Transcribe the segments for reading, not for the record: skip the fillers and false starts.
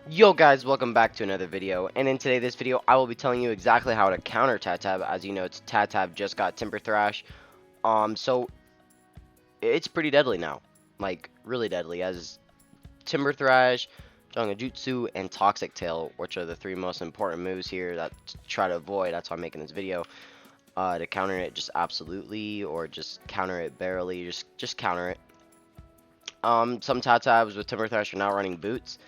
Yo guys, welcome back to another video, and in today's video I will be telling you exactly how to counter Tahtab. As you know, it's Tahtab just got Timber Thrash. So it's pretty deadly now. Like really deadly, as Timber Thrash, Jungle Jutsu, and Toxic Tail, which are the three most important moves here that try to avoid. That's why I'm making this video. To counter it just absolutely, or just counter it barely, just counter it. Some Tahtabs with Timber Thrash are now running boots.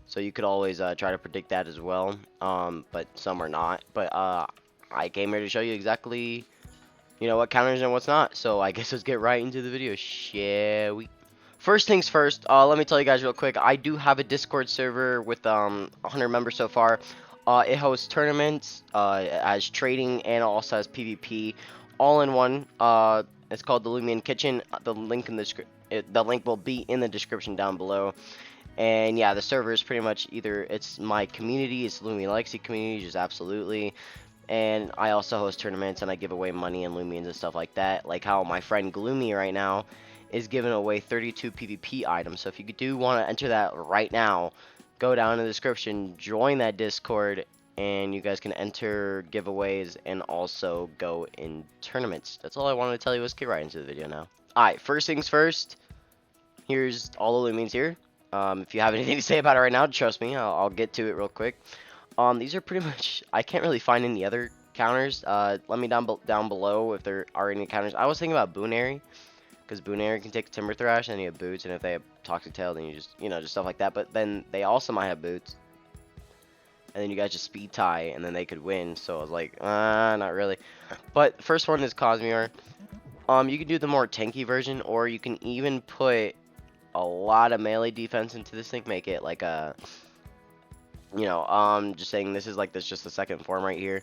So you could always try to predict that as well, but some are not. But I came here to show you exactly, what counters and what's not. So I guess let's get right into the video, shall we? First things first, let me tell you guys real quick. I do have a Discord server with 100 members so far. It hosts tournaments, as trading, and also has PvP, all in one. It's called the Loomian Kitchen. The link will be in the description down below. And yeah, the server is pretty much either it's my community, it's Loomian Legacy community, just absolutely. And I also host tournaments and I give away money and Loomians and stuff like that. Like how my friend Gloomy right now is giving away 32 PvP items. So if you do want to enter that right now, go down in the description, join that Discord, and you guys can enter giveaways and also go in tournaments. That's all I wanted to tell you. Let's get right into the video now. Alright, first things first, here's all the Loomians here. If you have anything to say about it right now, trust me, I'll get to it real quick. These are pretty much, I can't really find any other counters. Let me down below if there are any counters. I was thinking about Boonary, because Boonary can take Timber Thrash, and you have boots, and if they have Toxic Tail, then you just, just stuff like that. But then they also might have boots, and then you guys just speed tie, and then they could win. So I was like, not really. But first one is Cosmere. You can do the more tanky version, or you can even put a lot of melee defense into this thing, make it like a, just saying this is like this just the second form right here.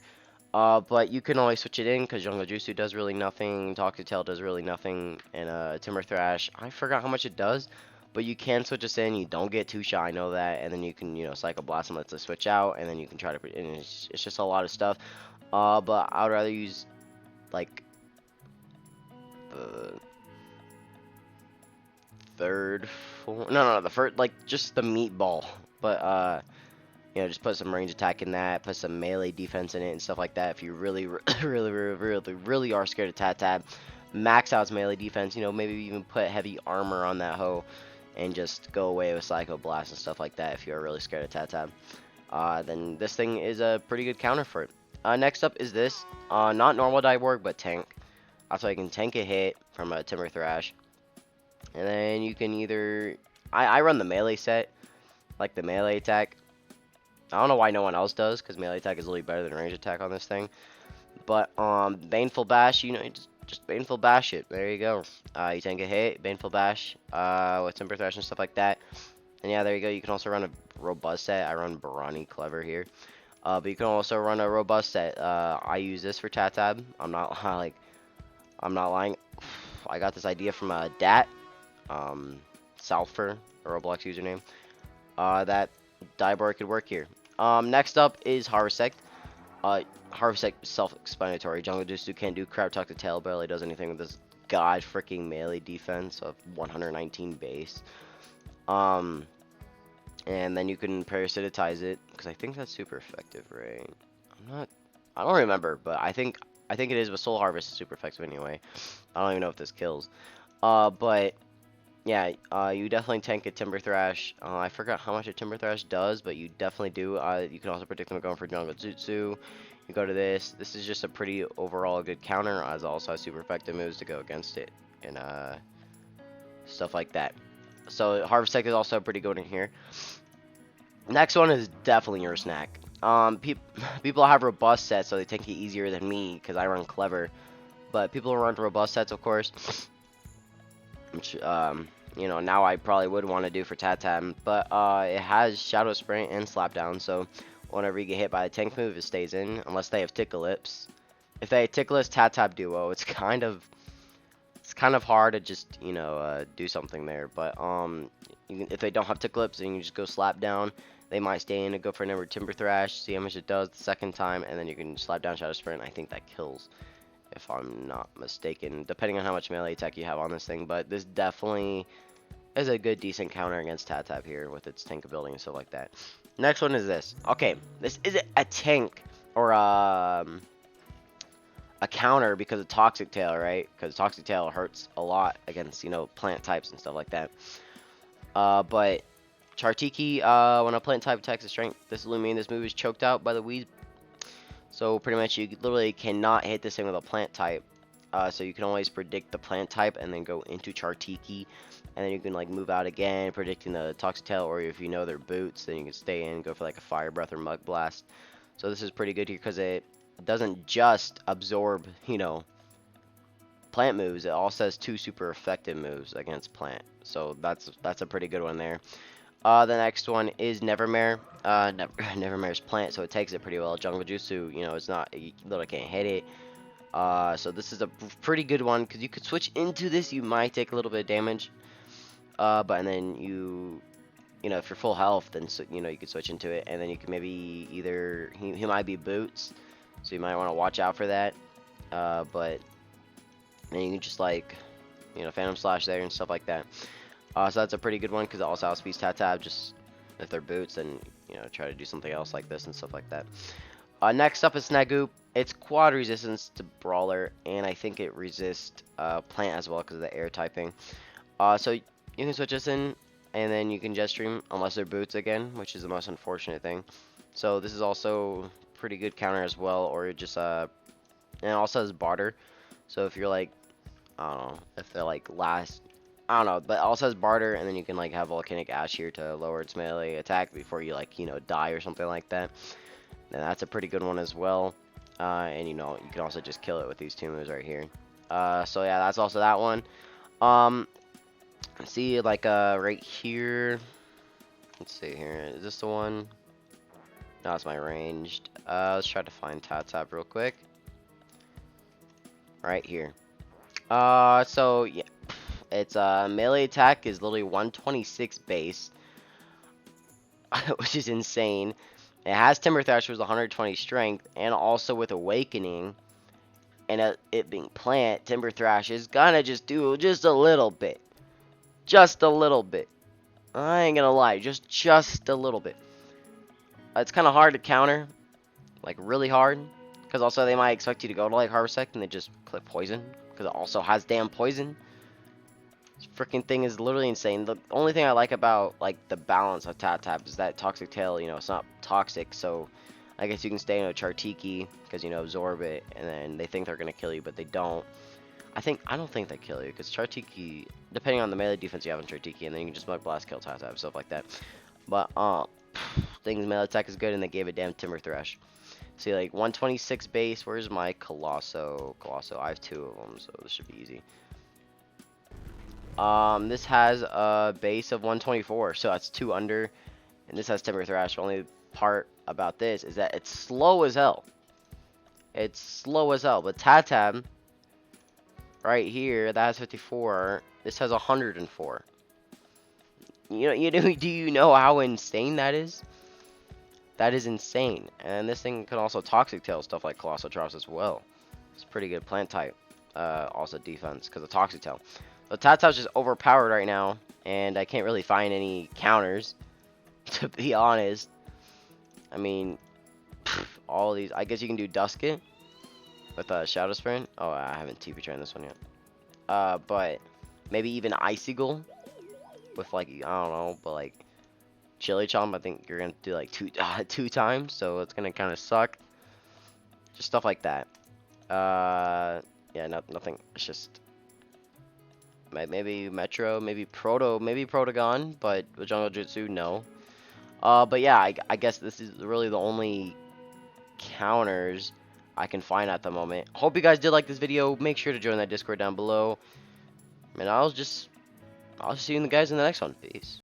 But you can always switch it in because Jungle Jutsu does really nothing, Toxic Tail does really nothing, and Timber Thrash, I forgot how much it does, but you can switch this in. You don't get too shy, I know that, and then you can, Psycho Blast and lets us switch out, and then you can try to, and it's just a lot of stuff. But I would rather use like the third form. No, the first, like just the meatball. But just put some range attack in that, put some melee defense in it and stuff like that. If you really, really are scared of Tahtab, max out its melee defense. Maybe even put heavy armor on that hoe, and just go away with Psycho Blast and stuff like that. If you are really scared of Tahtab, then this thing is a pretty good counter for it. Next up is this, not normal Cyborg, but tank. That's why you can tank a hit from a Timber Thrash. And then you can either, I run the melee set, like the melee attack. I don't know why no one else does, because melee attack is really better than range attack on this thing. But Baneful Bash, you just Baneful Bash it. There you go. You tank a hit, Baneful Bash, with Timber Thrash and stuff like that. And yeah, there you go. You can also run a robust set. I run Barani Clever here. But you can also run a robust set. I use this for Tahtab. I'm not lying. I got this idea from Dat. Salfer, a Roblox username, that Cyborg could work here. Next up is Harvest Sect. Harvest Sect is self-explanatory. Jungle Jutsu can't do crap. Toxic Tail barely does anything with this god freaking melee defense of 119 base. And then you can parasitize it, because I think that's super effective, right? I don't remember, but I think it is, but Soul Harvest is super effective anyway. I don't even know if this kills. But yeah, you definitely tank a Timber Thrash. I forgot how much a Timber Thrash does, but you definitely do. You can also predict them going for Jungle Jutsu. You go to this. This is just a pretty overall good counter, as also has super effective moves to go against it, and stuff like that. So Harvest Tech is also pretty good in here. Next one is definitely your snack. People have robust sets, so they tank it easier than me, because I run Clever. But people who run robust sets, of course, which, now I probably would want to do for Tahtab, but it has Shadow Sprint and Slapdown, so whenever you get hit by a tank move, it stays in, unless they have Tickle Lips. If they have Tickle Lips, Tahtab Duo, it's kind of hard to just, do something there, but if they don't have Tickle Lips, then you just go Slapdown. They might stay in and go for another Timber Thrash, see how much it does the second time, and then you can Slapdown Shadow Sprint. I think that kills, if I'm not mistaken, depending on how much melee attack you have on this thing. But this definitely is a good, decent counter against Tahtab here with its tank ability and stuff like that. Next one is this. Okay, this isn't a tank or a counter because of Toxic Tail, right? Because Toxic Tail hurts a lot against, you know, plant types and stuff like that. But Chartiki, when a plant type attacks the strength, this Loomian, this move is choked out by the weeds. So pretty much you literally cannot hit this thing with a plant type. So you can always predict the plant type and then go into Chartiki. And then you can like move out again, predicting the Toxic Tail, or if you know their boots, then you can stay in, go for like a Fire Breath or Mug Blast. So this is pretty good here because it doesn't just absorb, you know, plant moves. It also has 2 super effective moves against plant. So that's a pretty good one there. The next one is Nevermare. Nevermare's plant, so it takes it pretty well. Jungle Jutsu, you know, it's not, you literally can't hit it. So this is a pretty good one because you could switch into this. You might take a little bit of damage. But and then you know, if you're full health, then you know you could switch into it, and then you can maybe either he might be boots, so you might want to watch out for that. But then you can just like, you know, Phantom Slash there and stuff like that. So that's a pretty good one because it also outspeeds Tahtab. Just if they're boots, then you know try to do something else like this and stuff like that. Next up is Snagoop. It's quad resistance to Brawler, and I think it resists Plant as well because of the air typing. So you can switch this in, and then you can Jet Stream unless they're boots again, which is the most unfortunate thing. So this is also pretty good counter as well, or just and it also has barter. So if you're like, I don't know, if they're like last, I don't know, but it also has barter, and then you can like have Volcanic Ash here to lower its melee attack before you like, you know, die or something like that. And that's a pretty good one as well. And you know, you can also just kill it with these 2 moves right here. So yeah, that's also that one. See, like right here. Let's see here. Is this the one? No, it's my ranged. Let's try to find Tahtab real quick. Right here. So yeah, it's melee attack is literally 126 base, which is insane. It has Timber Thrash with 120 strength, and also with Awakening, and it being plant, Timber Thrash is gonna just do just a little bit. Just a little bit. I ain't gonna lie, just a little bit. It's kind of hard to counter, like really hard, because also they might expect you to go to like Harvest and they just click Poison, because it also has damn Poison. This freaking thing is literally insane. The only thing I like about like the balance of Tahtab is that Toxic Tail, you know, it's not toxic, so I guess you can stay in a Chartiki because you know absorb it, and then they think they're gonna kill you, but they don't. I don't think they kill you because Chartiki, depending on the melee defense you have in Chartiki, and then you can just Mug Blast, kill Tahtab, stuff like that. But things melee attack is good, and they gave it damn Timber Thrash. See, like 126 base. Where's my Colosso? I have 2 of them, so this should be easy. This has a base of 124, so that's 2 under, and this has Timber Thrash. The only part about this is that it's slow as hell. It's slow as hell, but Tahtab right here, that has 54. This has 104. Do you know how insane that is? That is insane. And this thing can also Toxic Tail stuff like Colossal Drops as well. It's a pretty good plant type. Also defense because of Toxic Tail. So Tahtab's just overpowered right now, and I can't really find any counters, to be honest. I mean, all these. I guess you can do Dusket with a Shadow Sprint. Oh, I haven't TP trained this one yet. But maybe even Icicle with like, I don't know, but like Chili Chomp, I think you're gonna do like two times, so it's gonna kind of suck. Just stuff like that. Yeah, nothing. It's just maybe Metro, maybe Protagon, but with Jungle Jutsu, no. But yeah, I guess this is really the only counters I can find at the moment. Hope you guys did like this video. Make sure to join that Discord down below. And I'll see you guys in the next one. Peace.